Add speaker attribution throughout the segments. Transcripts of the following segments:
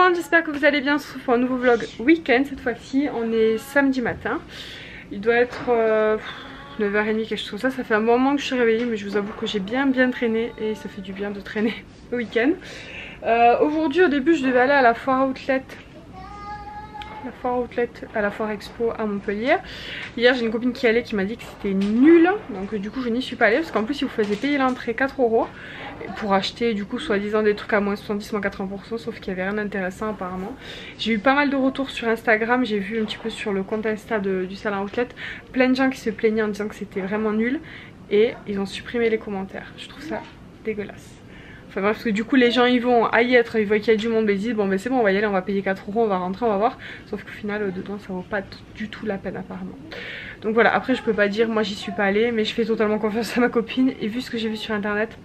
Speaker 1: monde, j'espère que vous allez bien. On se retrouve pour un nouveau vlog week-end cette fois-ci. On est samedi matin. Il doit être 9h30, quelque chose comme ça. Ça fait un moment que je suis réveillée, mais je vous avoue que j'ai bien traîné et ça fait du bien de traîner le week-end. Aujourd'hui, au début, je devais aller à la foire outlet. À la foire expo à Montpellier. Hier j'ai une copine qui allait qui m'a dit que c'était nul, donc du coup je n'y suis pas allée parce qu'en plus ils vous faisaient payer l'entrée 4 € pour acheter du coup soi-disant des trucs à moins 70, moins 80%, sauf qu'il n'y avait rien d'intéressant apparemment. J'ai eu pas mal de retours sur Instagram, j'ai vu un petit peu sur le compte Insta du salon outlet plein de gens qui se plaignaient en disant que c'était vraiment nul et ils ont supprimé les commentaires. Je trouve ça dégueulasse. Enfin bref, parce que du coup les gens ils vont à y être, ils voient qu'il y a du monde, ils disent bon ben c'est bon, on va y aller, on va payer 4 €, on va rentrer, on va voir. Sauf qu'au final dedans ça vaut pas du tout la peine apparemment. Donc voilà, après je peux pas dire, moi j'y suis pas allée, mais je fais totalement confiance à ma copine. Et vu ce que j'ai vu sur internet,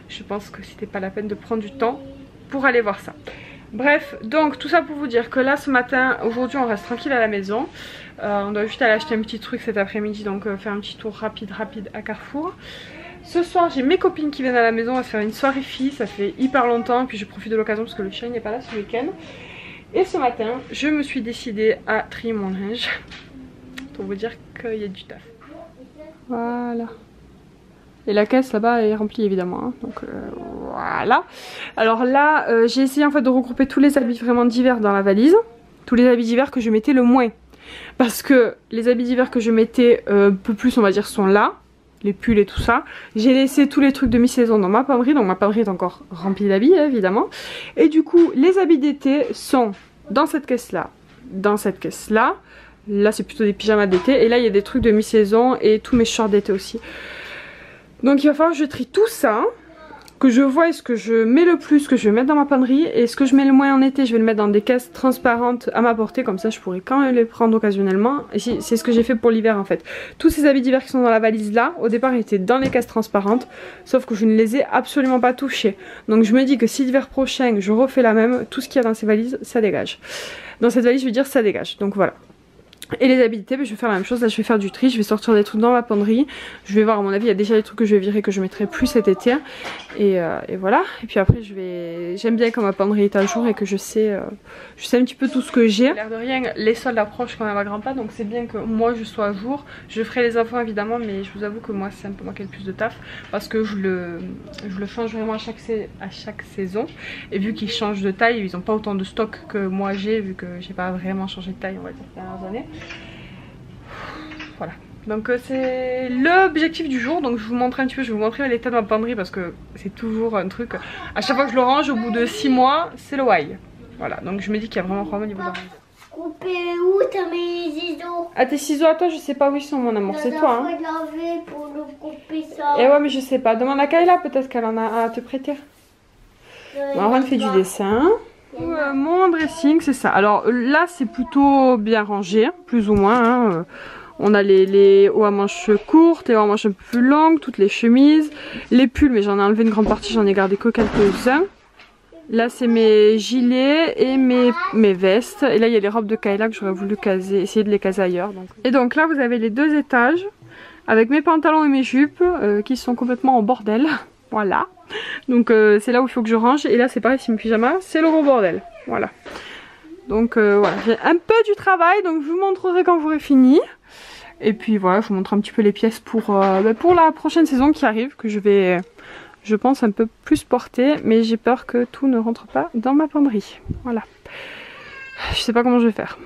Speaker 1: je pense que c'était pas la peine de prendre du temps pour aller voir ça. Bref, donc tout ça pour vous dire que là ce matin, aujourd'hui on reste tranquille à la maison. On doit juste aller acheter un petit truc cet après-midi, donc faire un petit tour rapide à Carrefour. Ce soir j'ai mes copines qui viennent à la maison, on va se faire une soirée filles, ça fait hyper longtemps, puis je profite de l'occasion parce que le chien n'est pas là ce week-end. Et ce matin je me suis décidée à trier mon linge pour vous dire qu'il y a du taf. Voilà. Et la caisse là-bas est remplie évidemment, hein. Donc voilà. Alors là j'ai essayé en fait de regrouper tous les habits vraiment d'hiver dans la valise, tous les habits d'hiver que je mettais le moins. Parce que les habits d'hiver que je mettais un peu plus on va dire sont là. Les pulls et tout ça. J'ai laissé tous les trucs de mi-saison dans ma penderie, donc ma penderie est encore remplie d'habits évidemment. Et du coup les habits d'été sont dans cette caisse là, dans cette caisse là. Là c'est plutôt des pyjamas d'été et là il y a des trucs de mi-saison et tous mes shorts d'été aussi. Donc il va falloir que je trie tout ça, que je vois ce que je mets le plus, que je vais mettre dans ma penderie, et ce que je mets le moins en été je vais le mettre dans des caisses transparentes à ma portée, comme ça je pourrais quand même les prendre occasionnellement. Et c'est ce que j'ai fait pour l'hiver en fait. Tous ces habits d'hiver qui sont dans la valise là, au départ ils étaient dans les caisses transparentes, sauf que je ne les ai absolument pas touchés. Donc je me dis que si l'hiver prochain je refais la même, tout ce qu'il y a dans ces valises ça dégage. Dans cette valise je veux dire ça dégage, donc voilà. Et les habits d'été, je vais faire la même chose, là je vais faire du tri, je vais sortir des trucs dans ma penderie. Je vais voir, à mon avis il y a déjà des trucs que je vais virer que je mettrai plus cet été. Et voilà, et puis après j'aime bien quand ma penderie est à jour et que je sais un petit peu tout ce que j'ai. L'air de rien, les soldes approchent quand même à grands pas, donc c'est bien que moi je sois à jour. Je ferai les enfants évidemment, mais je vous avoue que moi c'est un peu moi qui ai le plus de taf, parce que je le change vraiment à chaque saison. Et vu qu'ils changent de taille, ils n'ont pas autant de stock que moi j'ai, vu que j'ai pas vraiment changé de taille on va dire ces dernières années. Voilà, donc c'est l'objectif du jour. Donc je vous montre un petit peu, je vais vous montrer l'état de ma penderie parce que c'est toujours un truc. À chaque fois que je le range, au bout de 6 mois, c'est le why. Voilà, donc je me dis qu'il y a vraiment un problème au niveau de la range.
Speaker 2: Couper où t'as mes ciseaux?
Speaker 1: Ah, tes ciseaux à toi, je sais pas où ils sont mon amour, c'est toi hein.
Speaker 2: Pour le couper ça.
Speaker 1: Et ouais mais je sais pas, demande à Kayla, peut-être qu'elle en a à te prêter. Bon, Aaron fait du dessin. Mon dressing c'est ça. Alors là c'est plutôt bien rangé, plus ou moins hein. On a les hauts à manches courtes, les hauts à manches un peu plus longues, toutes les chemises, les pulls, mais j'en ai enlevé une grande partie, j'en ai gardé que quelques-uns. Là c'est mes gilets et mes vestes. Et là il y a les robes de Kayla que j'aurais voulu essayer de les caser ailleurs. Donc. Et donc là vous avez les deux étages avec mes pantalons et mes jupes qui sont complètement en bordel. Voilà. Donc c'est là où il faut que je range. Et là c'est pareil, c'est mes pyjamas, c'est le gros bordel. Voilà. Donc voilà, j'ai un peu du travail, donc je vous montrerai quand j'aurai fini. Et puis voilà, je vous montre un petit peu les pièces pour la prochaine saison qui arrive, que je vais, je pense, un peu plus porter. Mais j'ai peur que tout ne rentre pas dans ma penderie. Voilà. Je sais pas comment je vais faire.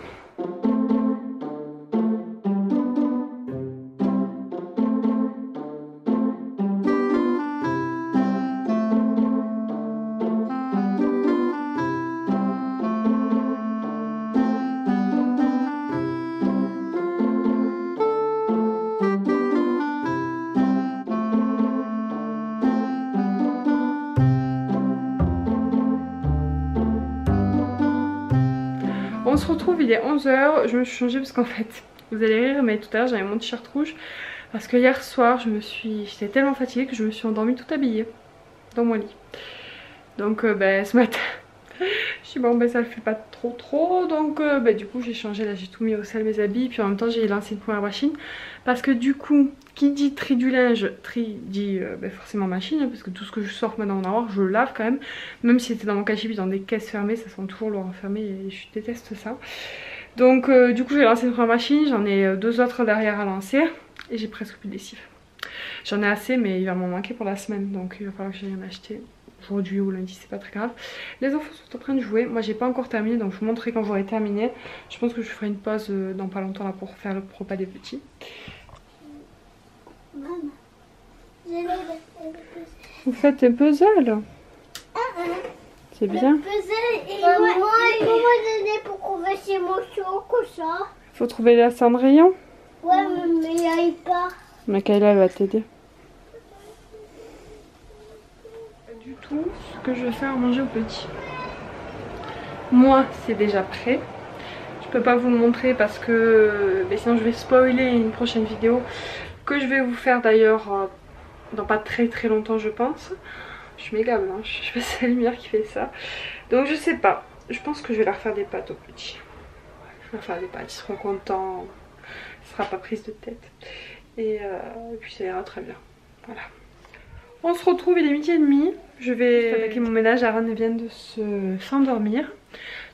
Speaker 1: On se retrouve, il est 11 h, je me suis changée parce qu'en fait, vous allez rire mais tout à l'heure j'avais mon t-shirt rouge parce que hier soir j'étais tellement fatiguée que je me suis endormie tout habillée dans mon lit. Donc ce matin dit bon ben ça le fait pas trop donc du coup j'ai changé, là j'ai tout mis au sel mes habits, puis en même temps j'ai lancé une première machine parce que du coup qui dit tri du linge, tri dit forcément machine, hein, parce que tout ce que je sors maintenant en avoir je le lave quand même si c'était dans mon cachibi dans des caisses fermées, ça sent toujours l'eau enfermée et je déteste ça. Donc du coup j'ai lancé une première machine, j'en ai 2 autres derrière à lancer et j'ai presque plus de lessive. J'en ai assez mais il va m'en manquer pour la semaine, donc il va falloir que j'aille en acheter aujourd'hui ou lundi, c'est pas très grave. Les enfants sont en train de jouer, moi j'ai pas encore terminé donc je vous montrerai quand j'aurai terminé. Je pense que je ferai une pause dans pas longtemps là pour faire le repas des petits. Vous faites un puzzle? C'est bien.
Speaker 2: Le puzzle et moi comment donner pour trouver ces morceaux comme ça?
Speaker 1: Faut trouver la Cendrillon.
Speaker 2: Ouais mais il n'y arrive pas.
Speaker 1: Mais Kayla elle va t'aider. Du tout ce que je vais faire manger aux petits. Moi c'est déjà prêt. Je peux pas vous le montrer parce que sinon je vais spoiler une prochaine vidéo que je vais vous faire d'ailleurs dans pas très longtemps je pense. Je suis méga blanche, je sais pas si c'est la lumière qui fait ça. Donc je sais pas, je pense que je vais leur faire des pâtes aux petits. Je vais leur faire des pâtes, ils seront contents, ce sera pas prise de tête. Et puis ça ira très bien, voilà. On se retrouve, il est 12h30. Je vais attaquer mon ménage, Aaron vient de s'endormir.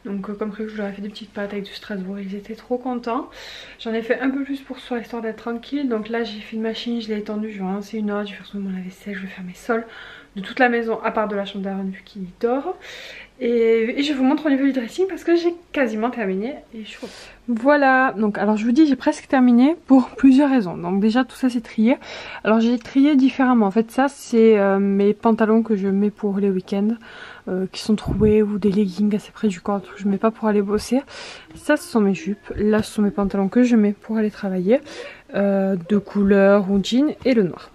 Speaker 1: Donc comme prévu je leur ai fait des petites pâtes avec du Strasbourg, ils étaient trop contents. J'en ai fait un peu plus pour ce soir histoire d'être tranquille. Donc là j'ai fait une machine, je l'ai étendue, je vais lancer une autre, je vais faire mon lave-vaisselle, je vais faire mes sols de toute la maison à part de la chambre d'Aaron vu qu'il dort. Et je vous montre au niveau du dressing parce que j'ai quasiment terminé et je suis contente. Voilà, donc alors je vous dis j'ai presque terminé pour plusieurs raisons. Donc déjà tout ça c'est trié. Alors j'ai trié différemment. En fait ça c'est mes pantalons que je mets pour les week-ends qui sont troués ou des leggings assez près du corps que je mets pas pour aller bosser. Ça ce sont mes jupes. Là ce sont mes pantalons que je mets pour aller travailler de couleur ou jean et le noir.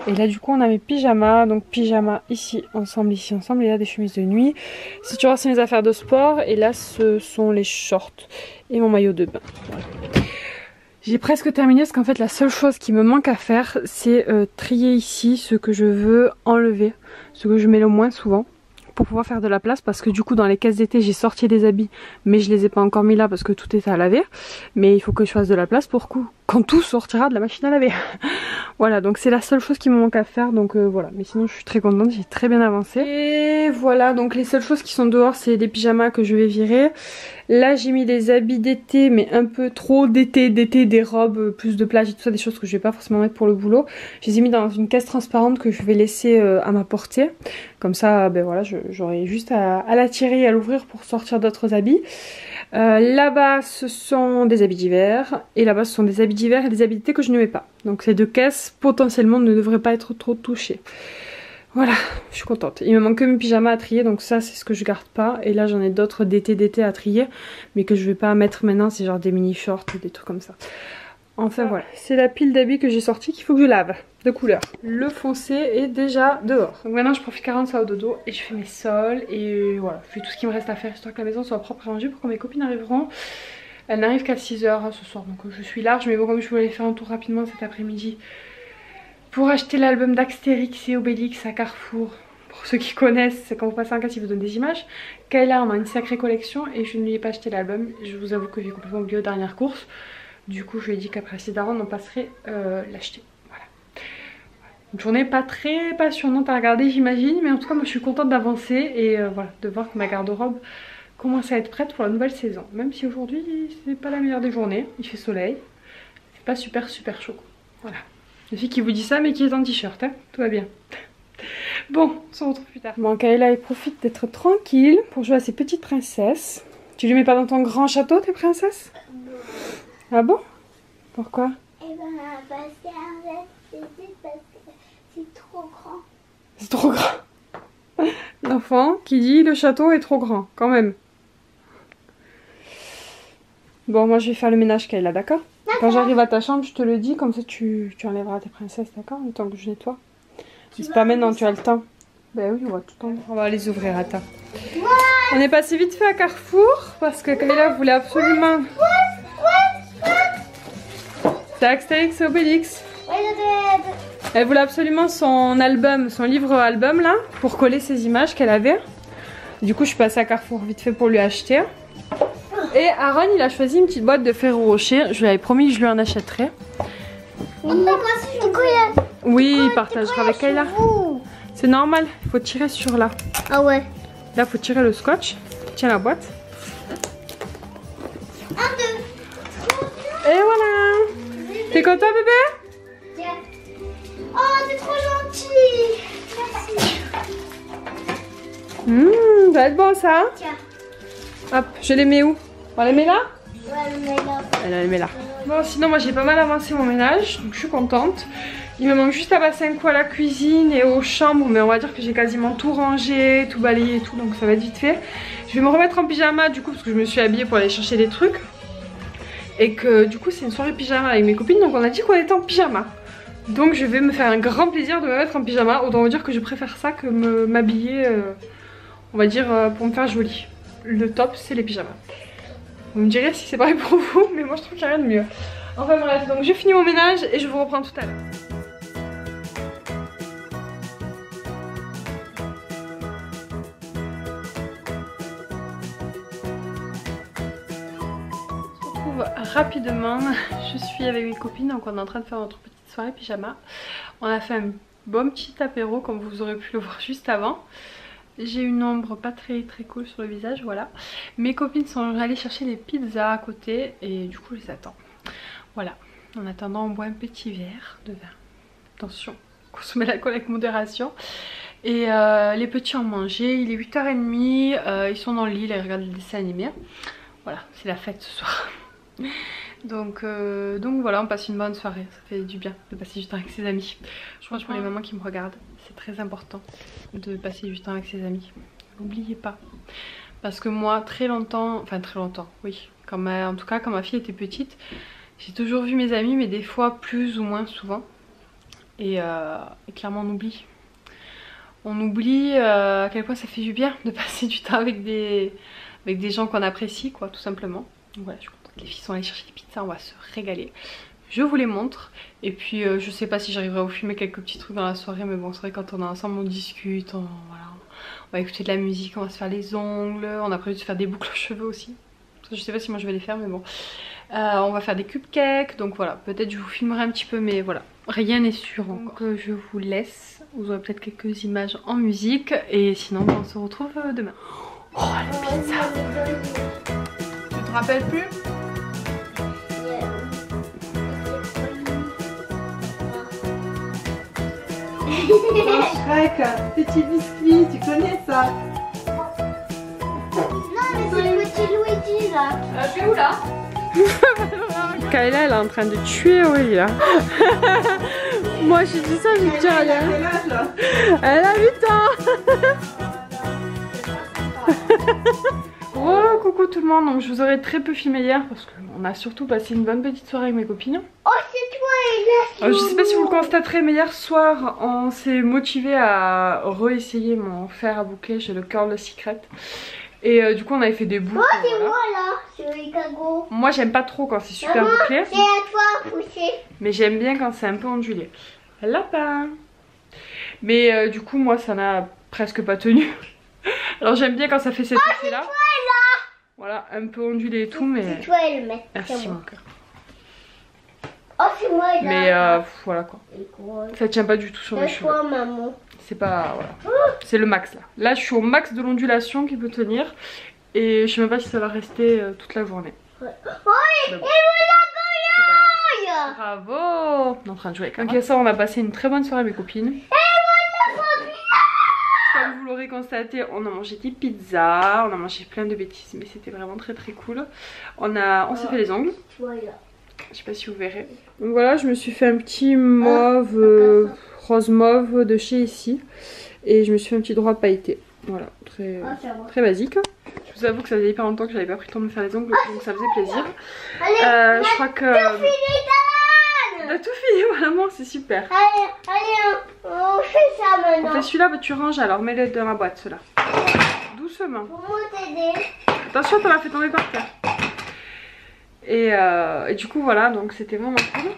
Speaker 1: Et là du coup on a mes pyjamas, donc pyjama ici ensemble, et là des chemises de nuit. Si tu vois c'est mes affaires de sport et là ce sont les shorts et mon maillot de bain. Voilà. J'ai presque terminé parce qu'en fait la seule chose qui me manque à faire c'est trier ici ce que je veux enlever, ce que je mets le moins souvent, pour pouvoir faire de la place parce que du coup dans les caisses d'été j'ai sorti des habits mais je les ai pas encore mis là parce que tout est à laver, mais il faut que je fasse de la place pour quand tout sortira de la machine à laver. Voilà, donc c'est la seule chose qui me manque à faire, donc voilà, mais sinon je suis très contente, j'ai très bien avancé. Et voilà, donc les seules choses qui sont dehors c'est des pyjamas que je vais virer. Là j'ai mis des habits d'été mais un peu trop d'été, des robes plus de plage et tout ça, des choses que je vais pas forcément mettre pour le boulot. Je les ai mis dans une caisse transparente que je vais laisser à ma portée, comme ça voilà, j'aurai juste à la tirer et à l'ouvrir pour sortir d'autres habits. Là-bas ce sont des habits d'hiver et là-bas ce sont des habits d'hiver et des habits d'été que je ne mets pas. Donc ces deux caisses potentiellement ne devraient pas être trop touchées. Voilà, je suis contente. Il me manque que mes pyjamas à trier, donc ça c'est ce que je garde pas. Et là j'en ai d'autres d'été à trier, mais que je vais pas mettre maintenant, c'est genre des mini shorts ou des trucs comme ça. Enfin voilà, c'est la pile d'habits que j'ai sortie qu'il faut que je lave, de couleur. Le foncé est déjà dehors. Donc maintenant je profite carrément de ça au dodo et je fais mes sols et voilà, je fais tout ce qui me reste à faire histoire que la maison soit propre et rangée pour quand mes copines arriveront. Elles n'arrivent qu'à 6h ce soir, donc je suis large, mais bon comme je voulais faire un tour rapidement cet après-midi pour acheter l'album d'Astérix et Obélix à Carrefour. Pour ceux qui connaissent, c'est quand vous passez en caisse, ils vous donnent des images. Kayla en a une sacrée collection et je ne lui ai pas acheté l'album. Je vous avoue que j'ai complètement oublié aux dernières courses. Du coup, je lui ai dit qu'après Sidaron, on passerait l'acheter. Voilà. Une journée pas très passionnante à regarder, j'imagine. Mais en tout cas, moi, je suis contente d'avancer et voilà, de voir que ma garde-robe commence à être prête pour la nouvelle saison. Même si aujourd'hui, c'est pas la meilleure des journées. Il fait soleil. C'est pas super chaud. Voilà. Une fille qui vous dit ça, mais qui est en t-shirt, hein. Tout va bien. Bon, on se retrouve plus tard. Bon, Kayla, elle profite d'être tranquille pour jouer à ses petites princesses. Tu les mets pas dans ton grand château, tes princesses?
Speaker 2: Non.
Speaker 1: Ah bon? Pourquoi?
Speaker 2: Eh ben, parce que c'est trop grand.
Speaker 1: C'est trop grand. L'enfant qui dit le château est trop grand, quand même. Bon, moi je vais faire le ménage, Kayla, d'accord? Quand j'arrive à ta chambre, je te le dis, comme ça tu enlèveras tes princesses, d'accord? Le temps que je nettoie. C'est pas maintenant, tu as le temps. Ben oui, on va tout le temps. On va les ouvrir, attends. On est passé vite fait à Carrefour parce que Kayla voulait absolument. C'est Astérix et Obélix. Elle voulait absolument son album, son livre album là, pour coller ses images qu'elle avait. Du coup je suis passée à Carrefour vite fait pour lui acheter. Et Aaron il a choisi une petite boîte de Ferrero Rocher. Je lui avais promis que je lui en achèterais. Oui, il partagera avec Kayla. C'est normal, il faut tirer sur là.
Speaker 2: Ah ouais.
Speaker 1: Là il faut tirer le scotch. Tiens la boîte.
Speaker 2: 1, 2.
Speaker 1: Et voilà. T'es content bébé?
Speaker 2: Tiens. Oh, t'es trop gentil. Merci.
Speaker 1: Ça va être bon ça.
Speaker 2: Tiens.
Speaker 1: Hop, je les mets où? On les met là?
Speaker 2: Ouais, mais là.
Speaker 1: Elle les met là. Bon, sinon moi j'ai pas mal avancé mon ménage, donc je suis contente. Il me manque juste à passer un coup à la cuisine et aux chambres, mais on va dire que j'ai quasiment tout rangé, tout balayé et tout, donc ça va être vite fait. Je vais me remettre en pyjama du coup parce que je me suis habillée pour aller chercher des trucs. Et que du coup c'est une soirée pyjama avec mes copines, donc on a dit qu'on était en pyjama. Donc je vais me faire un grand plaisir de me mettre en pyjama. Autant vous dire que je préfère ça que m'habiller, on va dire, pour me faire jolie. Le top c'est les pyjamas. Vous me direz si c'est pareil pour vous, mais moi je trouve qu'il n'y a rien de mieux. Enfin bref, donc je finis mon ménage et je vous reprends tout à l'heure. Rapidement, je suis avec mes copines, donc on est en train de faire notre petite soirée pyjama. On a fait un bon petit apéro comme vous aurez pu le voir juste avant. J'ai une ombre pas très cool sur le visage, voilà. Mes copines sont allées chercher des pizzas à côté et du coup je les attends. Voilà, en attendant on boit un petit verre de vin. Attention, consommez l'alcool avec modération. Et les petits ont mangé, il est 8h30, ils sont dans le lit, là, ils regardent le dessin animé. Voilà, c'est la fête ce soir. Donc voilà, on passe une bonne soirée, ça fait du bien de passer du temps avec ses amis. Je crois que pour les mamans qui me regardent, c'est très important de passer du temps avec ses amis. N'oubliez pas. Parce que moi, très longtemps, oui, en tout cas quand ma fille était petite, j'ai toujours vu mes amis, mais des fois plus ou moins souvent. Et clairement on oublie. On oublie à quel point ça fait du bien de passer du temps avec des gens qu'on apprécie, quoi, tout simplement. Donc voilà, je suis contente. Les filles sont allées chercher des pizzas, on va se régaler. Je vous les montre. Et puis je sais pas si j'arriverai à vous filmer quelques petits trucs dans la soirée, mais bon, c'est vrai quand on est ensemble on discute, voilà, on va écouter de la musique, on va se faire les ongles, on a prévu de se faire des boucles aux cheveux aussi. Je sais pas si moi je vais les faire, mais bon. On va faire des cupcakes, donc voilà, peut-être je vous filmerai un petit peu, mais voilà, rien n'est sûr encore. Donc je vous laisse, vous aurez peut-être quelques images en musique, et sinon on se retrouve demain. Oh la pizza! Tu te rappelles plus?
Speaker 3: Shrek, petit biscuit, tu connais ça?
Speaker 2: Non, mais c'est le petit Luigi là.
Speaker 1: Je suis où là? Kayla elle est en train de tuer Aurélie là. Moi j'ai dit ça, j'ai dit rien. Elle a 8 ans. Oh coucou tout le monde, donc je vous aurais très peu filmé hier parce qu'on a surtout passé une bonne petite soirée avec mes copines.
Speaker 2: Oh c'est toi Ella.
Speaker 1: Je sais pas si vous le constaterez, mais hier soir on s'est motivé à réessayer mon fer à boucler, j'ai le curl secret. Et du coup on avait fait des boucles.
Speaker 2: Oh c'est
Speaker 1: voilà.
Speaker 2: moi là, c'est Ricago.
Speaker 1: Moi j'aime pas trop quand c'est super bouclé.
Speaker 2: C'est à toi à pousser.
Speaker 1: Mais j'aime bien quand c'est un peu ondulé. Lapin. Mais du coup moi ça n'a presque pas tenu. Alors j'aime bien quand ça fait cet effet là. Voilà, un peu ondulé et tout, mais...
Speaker 2: C'est toi le mec.
Speaker 1: Merci mon cœur.
Speaker 2: Oh c'est moi là.
Speaker 1: Mais voilà quoi. Ça tient pas du tout sur mes cheveux.
Speaker 2: C'est toi maman.
Speaker 1: C'est pas... voilà. C'est le max là. Là je suis au max de l'ondulation qui peut tenir. Et je sais même pas si ça va rester toute la journée.
Speaker 2: Ouais.
Speaker 1: Mais bon.
Speaker 2: Et voilà.
Speaker 1: Bravo. On est en train de jouer avec un. Ok, ça on a passé une très bonne soirée avec mes copines. Comme vous l'aurez constaté, on a mangé des pizzas, on a mangé plein de bêtises, mais c'était vraiment très cool. On s'est fait les ongles.
Speaker 2: Voilà.
Speaker 1: Je sais pas si vous verrez. Donc voilà, je me suis fait un petit mauve, rose mauve de chez ici. Et je me suis fait un petit droit pailleté. Voilà, très basique. Je vous avoue que ça faisait hyper longtemps que j'avais pas pris le temps de me faire les ongles, donc ça faisait plaisir. Je crois que... On a tout fini, vraiment, c'est super.
Speaker 2: Allez, on fait ça maintenant.
Speaker 1: On fait celui-là, bah, tu ranges alors, mets-le dans la boîte, ceux-là. Doucement.
Speaker 2: Pour moi t'aider.
Speaker 1: Attention, t'en as fait tomber par terre. Et du coup, voilà, donc c'était vraiment cool.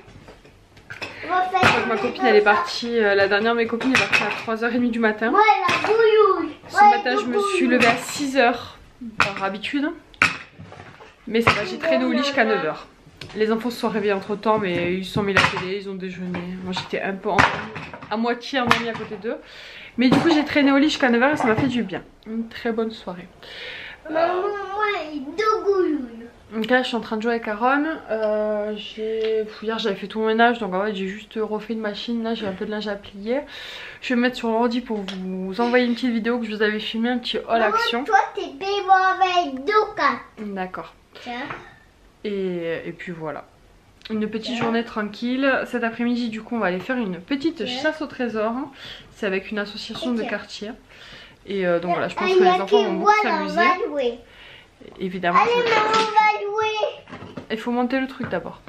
Speaker 2: faire.
Speaker 1: Je crois que ma copine elle est partie, la dernière de mes copines est partie à 3h30 du matin.
Speaker 2: Moi, la bouillouille.
Speaker 1: Ce matin je me suis levée à 6h par habitude. Mais ça va, j'ai traîné au lit jusqu'à 9h. Les enfants se sont réveillés entre temps, mais ils se sont mis la télé, ils ont déjeuné. Moi j'étais un peu à moitié endormie à côté d'eux. Mais du coup j'ai traîné au lit jusqu'à 9h et ça m'a fait du bien. Une très bonne soirée.
Speaker 2: Maman, moi, deux bouillouilles.
Speaker 1: Donc là je suis en train de jouer avec Aaron. Hier j'avais fait tout mon ménage, donc en fait j'ai juste refait une machine. Là j'ai un peu de linge à plier. Je vais me mettre sur l'ordi pour vous envoyer une petite vidéo que je vous avais filmé, un petit haul action.
Speaker 2: Toi t'es bébé avec deux cas.
Speaker 1: D'accord.
Speaker 2: Tiens.
Speaker 1: Et puis voilà. Une petite journée tranquille. Cet après-midi du coup on va aller faire une petite chasse au trésor. C'est avec une association de quartier. Et donc voilà, je pense que les enfants vont beaucoup s'amuser. Évidemment.
Speaker 2: Allez, maman, on va jouer.
Speaker 1: Il faut monter le truc d'abord.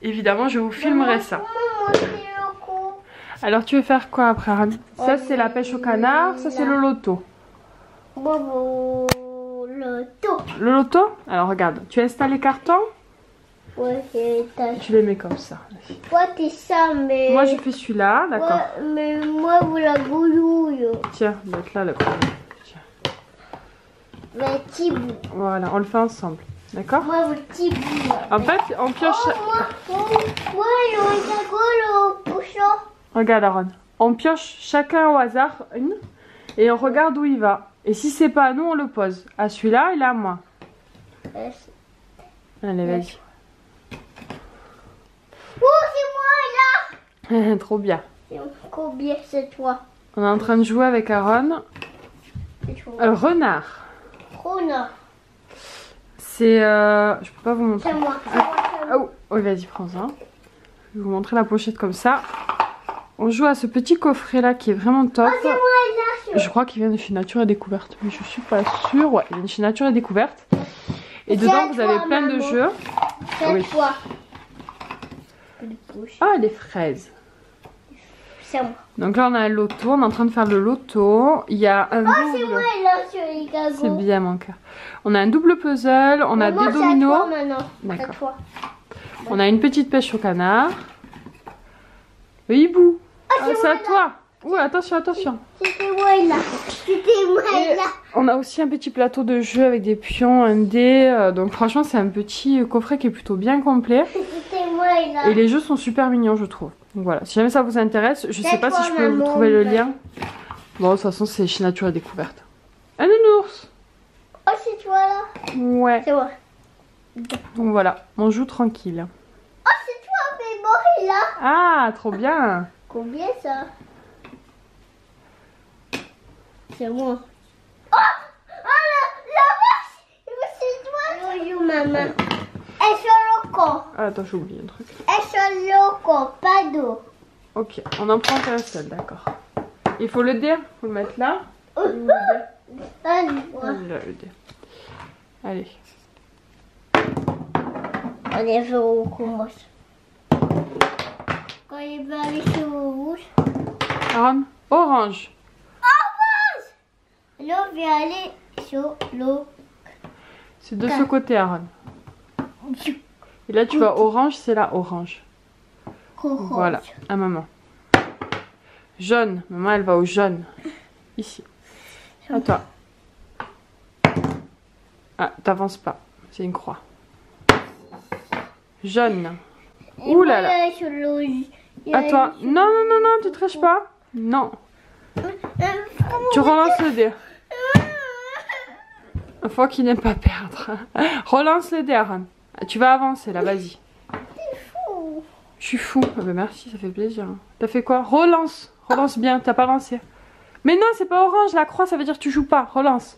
Speaker 1: Évidemment, je vous filmerai ça.
Speaker 2: Comment monter le coup?
Speaker 1: Alors, tu veux faire quoi après, Aaron? Ça, c'est la pêche au canard. Ça, c'est le loto.
Speaker 2: Bobo, le tout.
Speaker 1: Le loto? Alors, regarde. Tu installes les cartons?
Speaker 2: Ouais, c'est ta.
Speaker 1: Tu les mets comme ça.
Speaker 2: Toi, t'es ça, mais.
Speaker 1: Moi, je fais celui-là. D'accord.
Speaker 2: Ouais, mais moi, vous la bouillouille.
Speaker 1: Tiens, donc là, le premier. Tiens.
Speaker 2: Le petit bout.
Speaker 1: Voilà, on le fait ensemble. D'accord?
Speaker 2: Moi, le petit bout.
Speaker 1: En fait, on pioche...
Speaker 2: Moi, le pochon.
Speaker 1: Regarde, Aaron. On pioche chacun au hasard une et on regarde où il va. Et si c'est pas à nous, on le pose. À celui-là, il est à moi. Allez, vas-y.
Speaker 2: Oh, c'est moi, là.
Speaker 1: Trop bien.
Speaker 2: C'est combien, c'est toi?
Speaker 1: On est en train de jouer avec Aaron.
Speaker 2: C'est toi.
Speaker 1: Renard.
Speaker 2: Rona.
Speaker 1: C'est... Je peux pas vous montrer.
Speaker 2: C'est moi.
Speaker 1: Oh, oui, vas-y, prends-en. Je vais vous montrer la pochette comme ça. On joue à ce petit coffret là qui est vraiment top.
Speaker 2: Oh, c'est moi, là.
Speaker 1: Je crois qu'il vient de chez Nature et Découverte, mais je suis pas sûre. Ouais, il vient de chez Nature et Découverte. Et dedans, vous avez plein de jeux.
Speaker 2: C'est
Speaker 1: Oui.
Speaker 2: toi.
Speaker 1: Ah, les fraises.
Speaker 2: C'est moi.
Speaker 1: Donc là, on a un loto. On est en train de faire le loto. Il y a un
Speaker 2: Oh, c'est
Speaker 1: double.
Speaker 2: moi, là, sur les cagoules.
Speaker 1: C'est bien, mon cœur. On a un double puzzle. On a
Speaker 2: Maman,
Speaker 1: des
Speaker 2: c'est à
Speaker 1: dominos.
Speaker 2: toi maintenant.
Speaker 1: D'accord.
Speaker 2: C'est à toi.
Speaker 1: On a une petite pêche au canard. Le hibou. Ah, c'est à toi. Ouh, attention, attention.
Speaker 2: C'était moi, là. C'était moi,
Speaker 1: Et
Speaker 2: là.
Speaker 1: on a aussi un petit plateau de jeu avec des pions, un dé. Donc franchement, c'est un petit coffret qui est plutôt bien complet.
Speaker 2: C'était moi, là.
Speaker 1: Et les jeux sont super mignons, je trouve. Donc voilà, si jamais ça vous intéresse, je sais pas si je peux vous
Speaker 2: maman,
Speaker 1: trouver le
Speaker 2: là.
Speaker 1: lien. Bon, de toute façon, c'est chez Nature et Découverte. Un nounours.
Speaker 2: Oh, c'est toi, là.
Speaker 1: Ouais.
Speaker 2: C'est moi.
Speaker 1: Donc voilà, on joue tranquille.
Speaker 2: Oh, c'est toi, mais bon, là.
Speaker 1: Ah, trop bien.
Speaker 2: Combien, ça? C'est moi. Oh, la vache. C'est toi. Bonjour, maman. Et sur le corps.
Speaker 1: Ah, attends, j'ai oublié un truc.
Speaker 2: Et sur le corps, pas d'eau.
Speaker 1: Ok, on en prend qu'un seul, d'accord. Il faut le dé, faut le mettre là.
Speaker 2: Allez,
Speaker 1: Là, le dé. Allez.
Speaker 2: on est fait au commence. Quand il va aller sur le rouge,
Speaker 1: Aaron, orange.
Speaker 2: là, on va aller sur le
Speaker 1: C'est de ce côté, Aaron. Et là, tu vois orange, c'est là, orange.
Speaker 2: orange.
Speaker 1: Voilà, à maman. Jaune, maman, elle va au jaune. Ici. À toi. Ah, t'avances pas. C'est une croix. Jaune.
Speaker 2: Et
Speaker 1: Ouh là
Speaker 2: moi,
Speaker 1: là.
Speaker 2: il est sur le-
Speaker 1: À toi. Non, non, non, non, tu triches pas. Non. Tu relances le dé. Une fois qu'il n'aime pas perdre. Relance le dé, Aaron. Tu vas avancer là, vas-y.
Speaker 2: Fou.
Speaker 1: Je suis fou. Ah bah merci, ça fait plaisir. T'as fait quoi? Relance. Relance bien, t'as pas lancé. Mais non, c'est pas orange, la croix, ça veut dire que tu joues pas. Relance.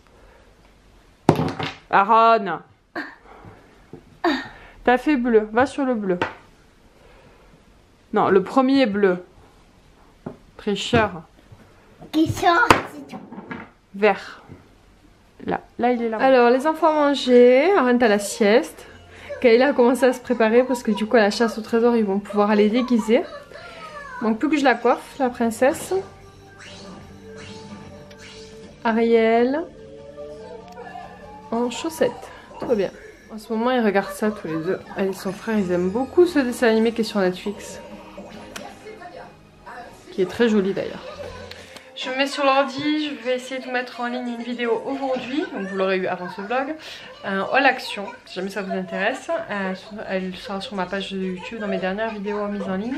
Speaker 1: Aaron. T'as fait bleu, va sur le bleu. Non, le premier est bleu. Tricheur.
Speaker 2: Qui sort, c'est tout.
Speaker 1: Vert. Là, là il est là. Alors les enfants ont mangé, Aaron à la sieste. Kayla a commencé à se préparer parce que du coup à la chasse au trésor ils vont pouvoir aller déguiser. Donc plus que je la coiffe, la princesse. Ariel en chaussettes. Tout va bien. En ce moment, ils regardent ça tous les deux. Elle et son frère, ils aiment beaucoup ce dessin animé qui est sur Netflix. Qui est très joli d'ailleurs. Je me mets sur l'ordi, je vais essayer de vous mettre en ligne une vidéo aujourd'hui. Donc vous l'aurez eu avant ce vlog. Un haul action, si jamais ça vous intéresse. Elle sera sur ma page de YouTube dans mes dernières vidéos mises en ligne.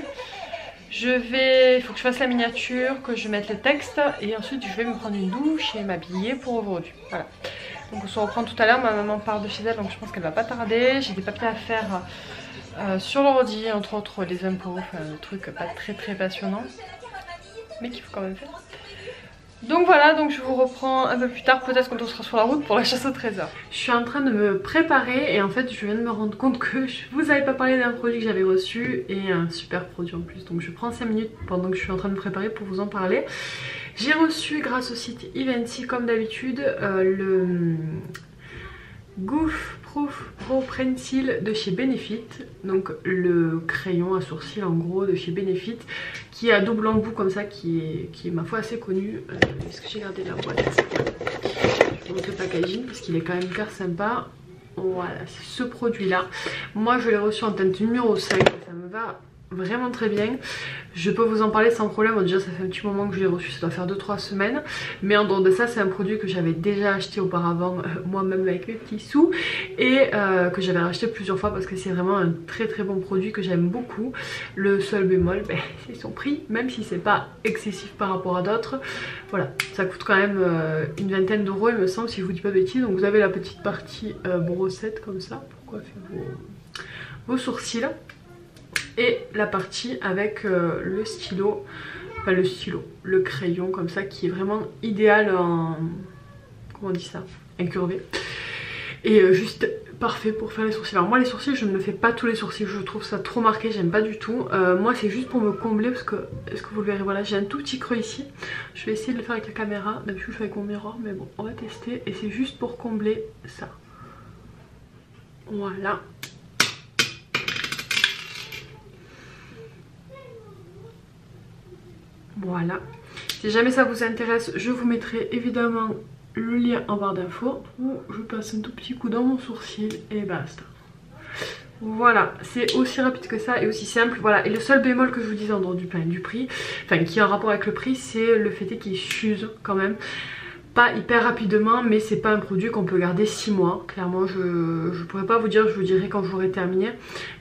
Speaker 1: Il faut que je fasse la miniature, que je mette le texte. Et ensuite, je vais me prendre une douche et m'habiller pour aujourd'hui. Voilà. Donc on se reprend tout à l'heure, ma maman part de chez elle, donc je pense qu'elle va pas tarder. J'ai des papiers à faire sur l'ordi, entre autres les impôts, enfin des trucs pas très passionnants, mais qu'il faut quand même faire. Donc voilà, donc je vous reprends un peu plus tard, peut-être quand on sera sur la route pour la chasse au trésor. Je suis en train de me préparer et en fait je viens de me rendre compte que je vous avais pas parlé d'un produit que j'avais reçu et un super produit en plus. Donc je prends 5 minutes pendant que je suis en train de me préparer pour vous en parler. J'ai reçu grâce au site Eventy comme d'habitude le Goof Proof Pro Pencil de chez Benefit, donc le crayon à sourcils en gros de chez Benefit qui est à double embout comme ça, qui est ma foi assez connu. Est-ce que j'ai gardé la boîte? Je vous montre le packaging parce qu'il est quand même hyper sympa. Voilà, c'est ce produit là. Moi je l'ai reçu en teinte numéro 5, ça me va vraiment très bien. Je peux vous en parler sans problème. Bon, déjà ça fait un petit moment que je l'ai reçu, ça doit faire 2-3 semaines, mais en dehors de ça c'est un produit que j'avais déjà acheté auparavant moi-même avec mes petits sous et que j'avais racheté plusieurs fois parce que c'est vraiment un très bon produit que j'aime beaucoup. Le seul bémol c'est son prix, même si c'est pas excessif par rapport à d'autres. Voilà, ça coûte quand même une vingtaine d'euros il me semble, si je vous dis pas de bêtises. Donc vous avez la petite partie brossette comme ça pour coiffer vos sourcils et la partie avec le stylo, enfin le crayon comme ça qui est vraiment idéal en, comment on dit ça, incurvé, et juste parfait pour faire les sourcils. Alors moi les sourcils je ne me fais pas tous les sourcils, je trouve ça trop marqué, j'aime pas du tout. Moi c'est juste pour me combler parce que, est-ce que vous le verrez, voilà j'ai un tout petit creux ici. Je vais essayer de le faire avec la caméra, d'habitude je le fais avec mon miroir mais bon on va tester. Et c'est juste pour combler ça, voilà. Voilà, si jamais ça vous intéresse, je vous mettrai évidemment le lien en barre d'infos où je passe un tout petit coup dans mon sourcil et basta. Voilà, c'est aussi rapide que ça et aussi simple. Voilà, et le seul bémol que je vous disais en dehors du prix, enfin qui a un rapport avec le prix, c'est le fait qu'il s'use quand même. Pas hyper rapidement, mais c'est pas un produit qu'on peut garder 6 mois. Clairement, je pourrais pas vous dire, je vous dirai quand j'aurai terminé.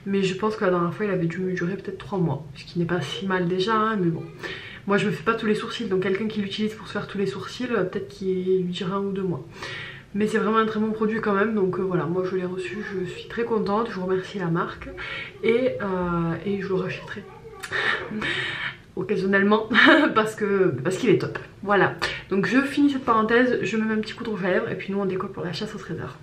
Speaker 1: Mais je pense que la dernière fois, il avait dû me durer peut-être 3 mois. Ce qui n'est pas si mal déjà, hein, mais bon. Moi je me fais pas tous les sourcils, donc quelqu'un qui l'utilise pour se faire tous les sourcils, peut-être qu'il lui dira 1 ou 2 mois. Mais c'est vraiment un très bon produit quand même, donc voilà, moi je l'ai reçu, je suis très contente, je vous remercie la marque et je le rachèterai occasionnellement parce qu'il est top. Voilà, donc je finis cette parenthèse, je me mets un petit coup de rouge à lèvres et puis nous on décolle pour la chasse au trésor.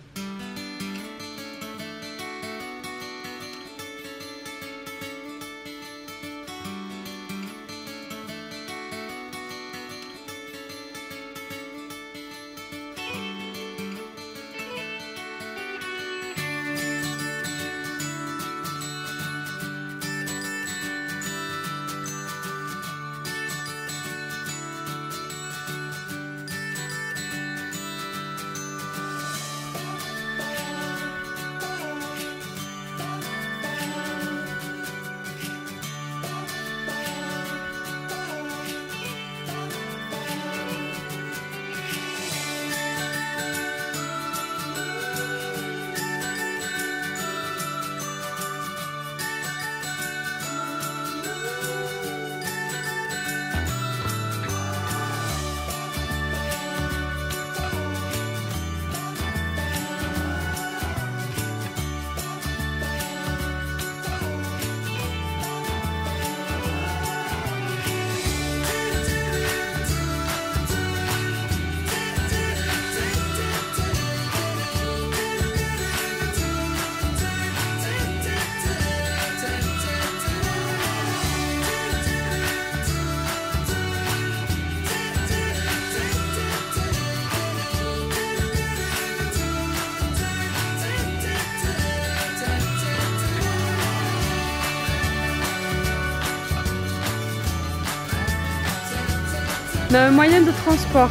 Speaker 1: Moyen de transport.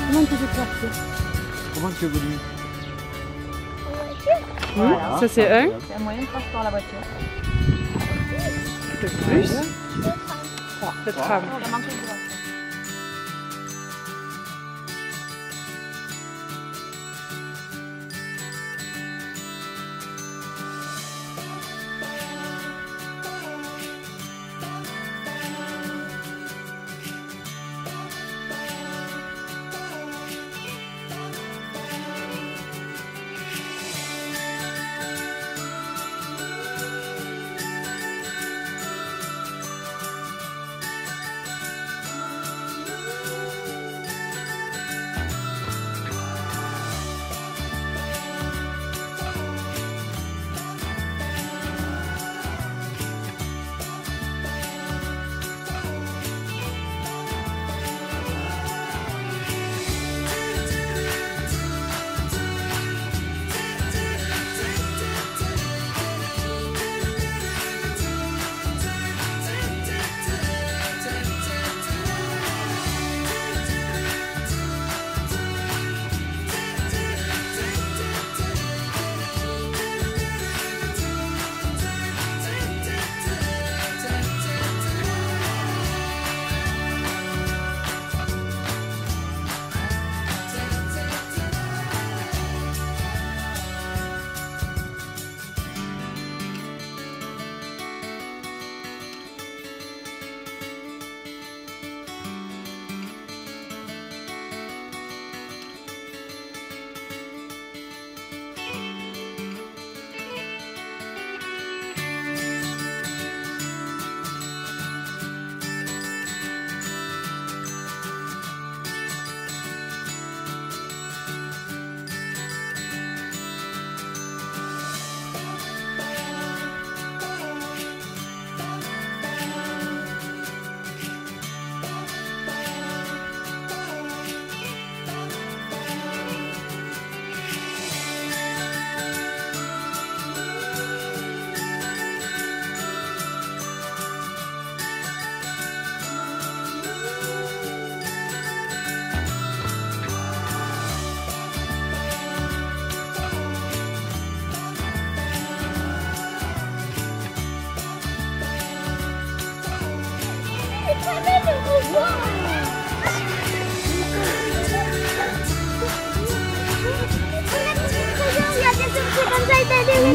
Speaker 1: Comment tu te déplacer?
Speaker 4: Comment tu évolues?
Speaker 2: En voiture.
Speaker 4: Voilà.
Speaker 1: Ça c'est un.
Speaker 4: C'est un moyen de transport à la voiture.
Speaker 1: De plus. Le tram.
Speaker 4: On a manqué de voiture.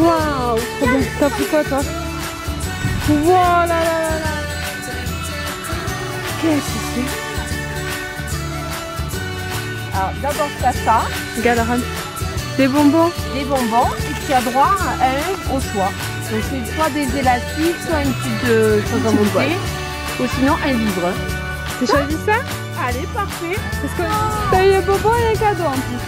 Speaker 1: Waouh, trop bien. T'as pris quoi toi? Voilà, là, là, là. Qu'est-ce que c'est?
Speaker 4: Alors d'abord tu as ça,
Speaker 1: Regarde, Aran. Des bonbons.
Speaker 4: des bonbons, et tu as droit à un au choix. Donc c'est soit des élastiques, soit une petite chose à monter, ou sinon un livre.
Speaker 1: T'as choisi ça?
Speaker 4: Allez, parfait.
Speaker 1: Parce que t'as eu un bonbon et un cadeau en plus.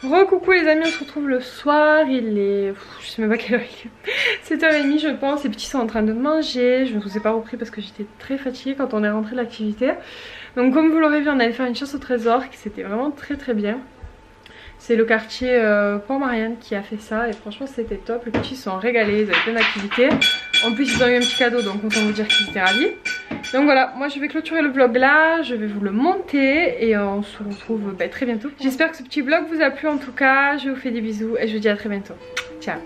Speaker 1: Recoucou les amis, on se retrouve le soir, il est... je sais même pas quelle heure il est. 7h30 je pense, les petits sont en train de manger, je ne vous ai pas repris parce que j'étais très fatiguée quand on est rentré de l'activité. Donc comme vous l'aurez vu, on allait faire une chasse au trésor qui c'était vraiment très bien. C'est le quartier Port-Marianne qui a fait ça et franchement c'était top, les petits sont régalés, ils avaient plein d'activités. En plus ils ont eu un petit cadeau donc autant vous dire qu'ils étaient ravis. Donc voilà, moi je vais clôturer le vlog là, je vais vous le monter et on se retrouve très bientôt. J'espère que ce petit vlog vous a plu en tout cas, je vous fais des bisous et je vous dis à très bientôt. Ciao.